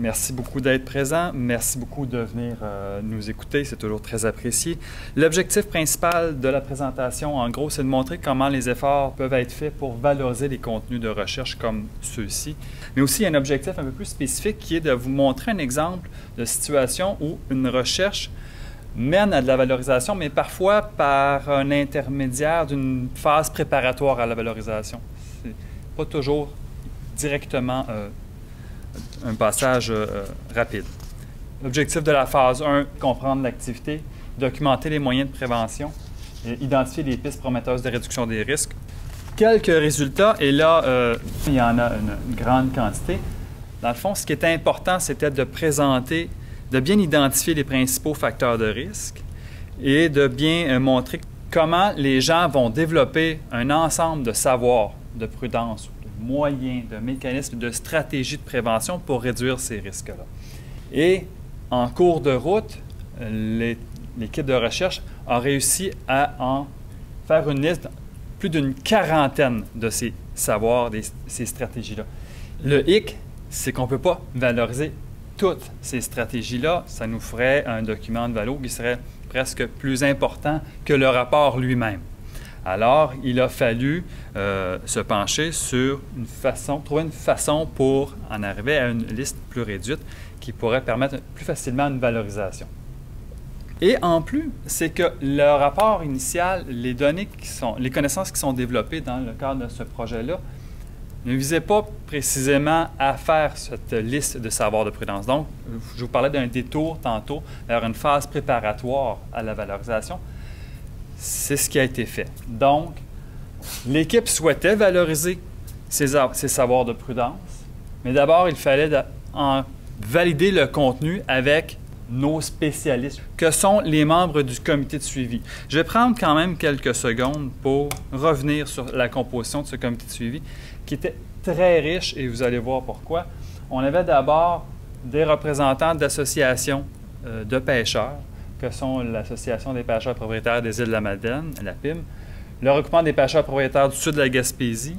Merci beaucoup d'être présent. Merci beaucoup de venir nous écouter. C'est toujours très apprécié. L'objectif principal de la présentation, en gros, c'est de montrer comment les efforts peuvent être faits pour valoriser les contenus de recherche comme ceux-ci. Mais aussi, il y a un objectif un peu plus spécifique qui est de vous montrer un exemple de situation où une recherche mène à de la valorisation, mais parfois par un intermédiaire d'une phase préparatoire à la valorisation. C'est pas toujours directement un passage rapide. L'objectif de la phase 1, comprendre l'activité, documenter les moyens de prévention et identifier les pistes prometteuses de réduction des risques. Quelques résultats, et là, il y en a une grande quantité. Dans le fond, ce qui était important, c'était de présenter, de bien identifier les principaux facteurs de risque et de bien montrer comment les gens vont développer un ensemble de savoirs, de prudence, de moyens, de mécanismes, de stratégies de prévention pour réduire ces risques-là. Et en cours de route, l'équipe de recherche a réussi à en faire une liste, plus d'une quarantaine de ces savoirs, ces stratégies-là. Le hic, c'est qu'on ne peut pas valoriser toutes ces stratégies-là. Ça nous ferait un document de valo qui serait presque plus important que le rapport lui-même. Alors, il a fallu se pencher sur trouver une façon pour en arriver à une liste plus réduite qui pourrait permettre plus facilement une valorisation. Et en plus, c'est que le rapport initial, les connaissances qui sont développées dans le cadre de ce projet-là, ne visait pas précisément à faire cette liste de savoirs de prudence. Donc, je vous parlais d'un détour tantôt vers une phase préparatoire à la valorisation. C'est ce qui a été fait. Donc, l'équipe souhaitait valoriser ces savoirs de prudence, mais d'abord, il fallait en valider le contenu avec nos spécialistes, que sont les membres du comité de suivi. Je vais prendre quand même quelques secondes pour revenir sur la composition de ce comité de suivi, qui était très riche, et vous allez voir pourquoi. On avait d'abord des représentants d'associations de pêcheurs, que sont l'Association des pêcheurs propriétaires des îles de la Madeleine, la PIM, le regroupement des pêcheurs propriétaires du sud de la Gaspésie.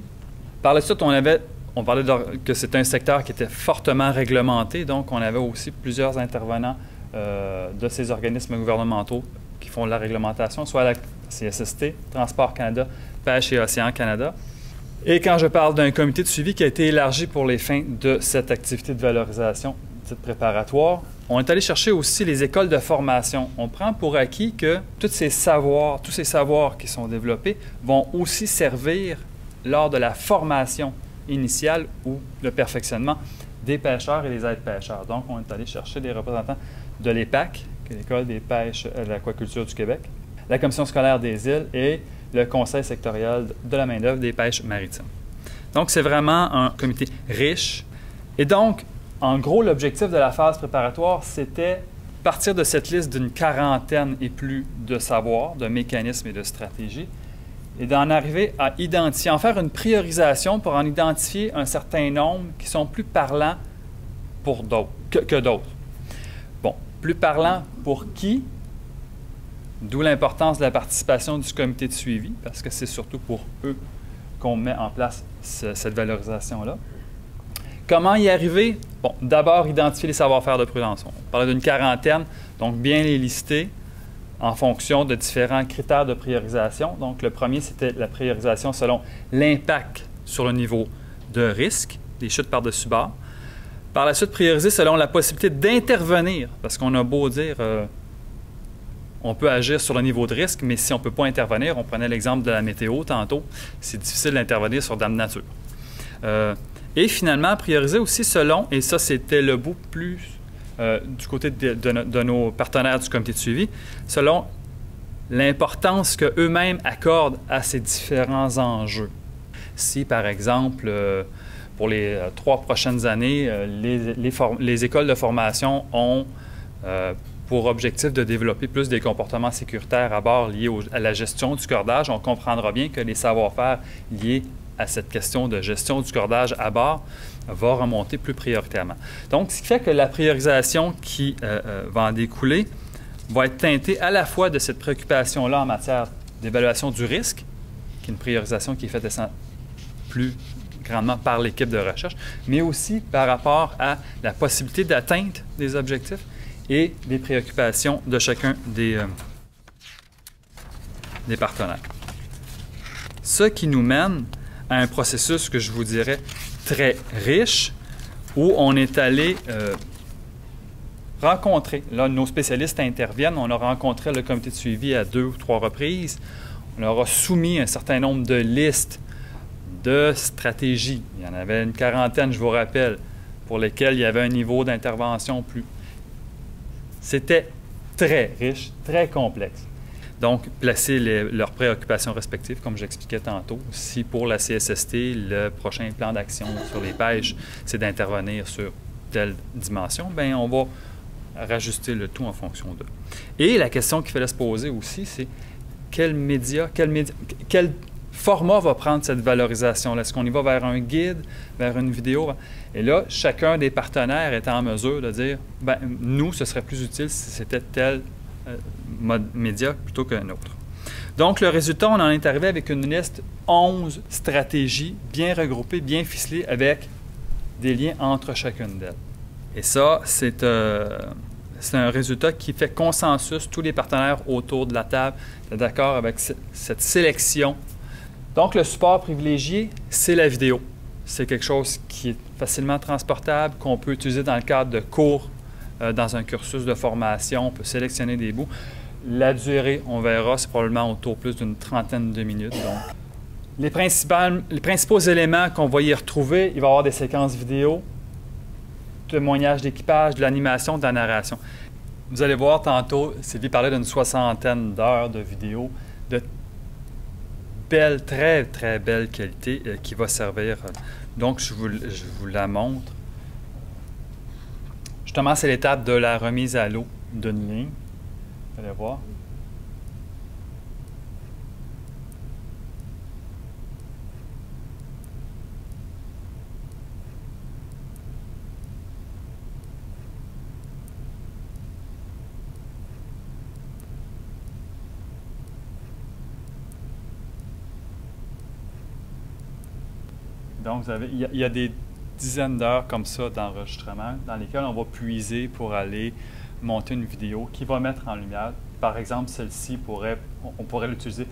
Par la suite, on parlait que c'était un secteur qui était fortement réglementé, donc on avait aussi plusieurs intervenants de ces organismes gouvernementaux qui font de la réglementation, soit la CSST, Transport Canada, Pêche et Océan Canada. Et quand je parle d'un comité de suivi qui a été élargi pour les fins de cette activité de valorisation dite préparatoire, on est allé chercher aussi les écoles de formation. On prend pour acquis que tous ces savoirs qui sont développés vont aussi servir lors de la formation initiale ou le perfectionnement des pêcheurs et des aides-pêcheurs. Donc, on est allé chercher des représentants de l'EPAC, qui est l'École des pêches et de l'aquaculture du Québec, la Commission scolaire des îles et le Conseil sectoriel de la main-d'œuvre des pêches maritimes. Donc, c'est vraiment un comité riche. Et donc, en gros, l'objectif de la phase préparatoire, c'était partir de cette liste d'une quarantaine et plus de savoirs, de mécanismes et de stratégies, et d'en arriver à identifier, en faire une priorisation pour en identifier un certain nombre qui sont plus parlants pour d'autres, que d'autres. Bon, plus parlants pour qui? D'où l'importance de la participation du comité de suivi, parce que c'est surtout pour eux qu'on met en place cette valorisation-là. Comment y arriver? Bon, d'abord, identifier les savoir-faire de prudence. On parlait d'une quarantaine, donc bien les lister en fonction de différents critères de priorisation. Donc, le premier, c'était la priorisation selon l'impact sur le niveau de risque, des chutes par-dessus bord. Par la suite, prioriser selon la possibilité d'intervenir, parce qu'on a beau dire on peut agir sur le niveau de risque, mais si on ne peut pas intervenir, on prenait l'exemple de la météo tantôt, c'est difficile d'intervenir sur Dame Nature. Et finalement, prioriser aussi selon, et ça c'était le bout plus du côté de nos partenaires du comité de suivi, selon l'importance qu'eux-mêmes accordent à ces différents enjeux. Si, par exemple, pour les 3 prochaines années, les écoles de formation ont pour objectif de développer plus des comportements sécuritaires à bord liés à la gestion du cordage, on comprendra bien que les savoir-faire liés à cette question de gestion du cordage à bord va remonter plus prioritairement. Donc, ce qui fait que la priorisation qui va en découler va être teintée à la fois de cette préoccupation-là en matière d'évaluation du risque, qui est une priorisation qui est faite plus grandement par l'équipe de recherche, mais aussi par rapport à la possibilité d'atteinte des objectifs et des préoccupations de chacun des partenaires. Ce qui nous mène à un processus que je vous dirais très riche, où on est allé rencontrer, là nos spécialistes interviennent, on a rencontré le comité de suivi à 2 ou 3 reprises, on leur a soumis un certain nombre de listes de stratégies, il y en avait une quarantaine, je vous rappelle, pour lesquelles il y avait un niveau d'intervention plus... C'était très riche, très complexe. Donc, placer leurs préoccupations respectives, comme j'expliquais tantôt. Si pour la CSST, le prochain plan d'action sur les pêches, c'est d'intervenir sur telle dimension, bien, on va rajuster le tout en fonction d'eux. Et la question qu'il fallait se poser aussi, c'est quel format va prendre cette valorisation-là? Est-ce qu'on y va vers un guide, vers une vidéo? Et là, chacun des partenaires est en mesure de dire, bien, nous, ce serait plus utile si c'était tel mode média plutôt qu'un autre. Donc, le résultat, on en est arrivé avec une liste 11 stratégies bien regroupées, bien ficelées, avec des liens entre chacune d'elles. Et ça, c'est un résultat qui fait consensus. Tous les partenaires autour de la table sont d'accord avec cette sélection. Donc, le support privilégié, c'est la vidéo. C'est quelque chose qui est facilement transportable, qu'on peut utiliser dans le cadre de cours, dans un cursus de formation. On peut sélectionner des bouts. La durée, on verra, c'est probablement autour plus d'une trentaine de minutes. Donc, les principaux éléments qu'on va y retrouver, il va y avoir des séquences vidéo, témoignages d'équipage, de l'animation, de la narration. Vous allez voir tantôt, Sylvie parlait d'une 60aine d'heures de vidéos de belle, très, très belle qualité qui va servir. Donc, je vous la montre. Justement, c'est l'étape de la remise à l'eau d'une ligne. Vous allez voir. Donc, il y a des dizaines d'heures comme ça d'enregistrement dans lesquelles on va puiser pour aller monter une vidéo qui va mettre en lumière. Par exemple, celle-ci, on pourrait l'utiliser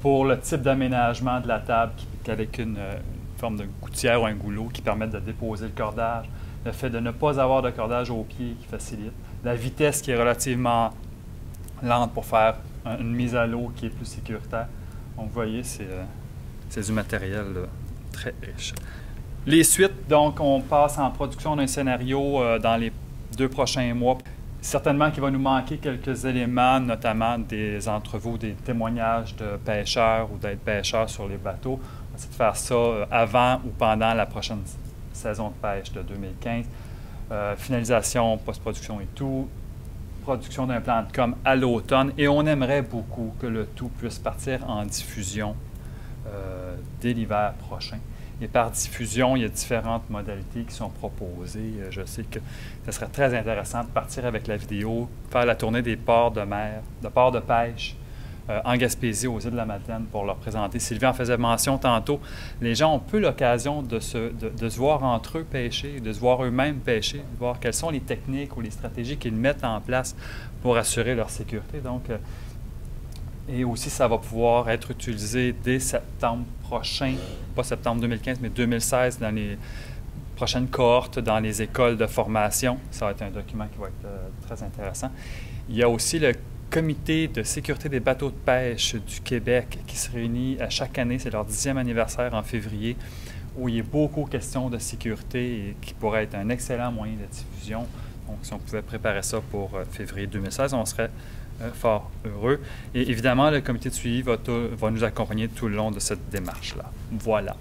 pour le type d'aménagement de la table avec une forme de gouttière ou un goulot qui permettent de déposer le cordage, le fait de ne pas avoir de cordage au pied qui facilite, la vitesse qui est relativement lente pour faire une mise à l'eau qui est plus sécuritaire. Donc, vous voyez, c'est du matériel très riche. Les suites, donc, on passe en production d'un scénario dans les 2 prochains mois. Certainement qu'il va nous manquer quelques éléments, notamment des entrevues ou des témoignages de pêcheurs ou d'être pêcheurs sur les bateaux. On va essayer de faire ça avant ou pendant la prochaine saison de pêche de 2015. Finalisation, post-production et tout. Production d'un plan de com à l'automne. Et on aimerait beaucoup que le tout puisse partir en diffusion dès l'hiver prochain. Et par diffusion, il y a différentes modalités qui sont proposées. Je sais que ce serait très intéressant de partir avec la vidéo, faire la tournée des ports de mer, de ports de pêche en Gaspésie, aux îles de la Madeleine, pour leur présenter. Sylvie en faisait mention tantôt. Les gens ont peu l'occasion de se voir entre eux pêcher, de se voir eux-mêmes pêcher, de voir quelles sont les techniques ou les stratégies qu'ils mettent en place pour assurer leur sécurité. Donc, et aussi, ça va pouvoir être utilisé dès septembre prochain, pas septembre 2015, mais 2016, dans les prochaines cohortes, dans les écoles de formation. Ça va être un document qui va être très intéressant. Il y a aussi le Comité de sécurité des bateaux de pêche du Québec qui se réunit à chaque année. C'est leur 10e anniversaire en février, où il y a beaucoup de questions de sécurité et qui pourrait être un excellent moyen de diffusion. Donc, si on pouvait préparer ça pour février 2016, on serait fort heureux. Et évidemment, le comité de suivi va nous accompagner tout le long de cette démarche-là. Voilà.